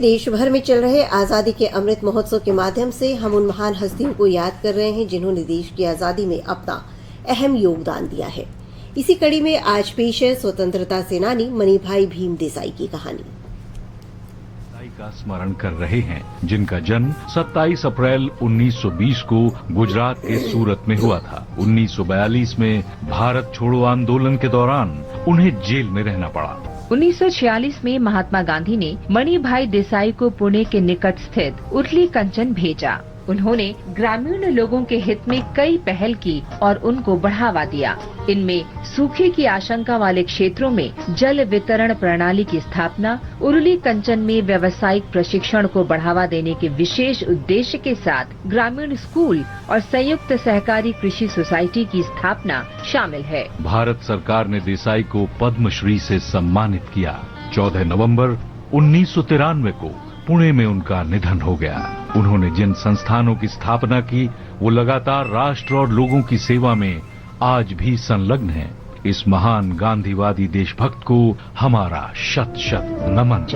देश भर में चल रहे आजादी के अमृत महोत्सव के माध्यम से हम उन महान हस्तियों को याद कर रहे हैं जिन्होंने देश की आजादी में अपना अहम योगदान दिया है। इसी कड़ी में आज पेश है स्वतंत्रता सेनानी मणिभाई भीम देसाई की कहानी। का स्मरण कर रहे हैं जिनका जन्म 27 अप्रैल 1920 को गुजरात के सूरत में हुआ था। 1942 में भारत छोड़ो आंदोलन के दौरान उन्हें जेल में रहना पड़ा। 1946 में महात्मा गांधी ने मणिभाई देसाई को पुणे के निकट स्थित उरली कंचन भेजा। उन्होंने ग्रामीण लोगों के हित में कई पहल की और उनको बढ़ावा दिया। इनमें सूखे की आशंका वाले क्षेत्रों में जल वितरण प्रणाली की स्थापना, उरली कंचन में व्यावसायिक प्रशिक्षण को बढ़ावा देने के विशेष उद्देश्य के साथ ग्रामीण स्कूल और संयुक्त सहकारी कृषि सोसाइटी की स्थापना शामिल है। भारत सरकार ने देसाई को पद्मश्री से सम्मानित किया। 14 नवंबर 1993 को पुणे में उनका निधन हो गया। उन्होंने जिन संस्थानों की स्थापना की वो लगातार राष्ट्र और लोगों की सेवा में आज भी संलग्न हैं। इस महान गांधीवादी देशभक्त को हमारा शत शत नमन।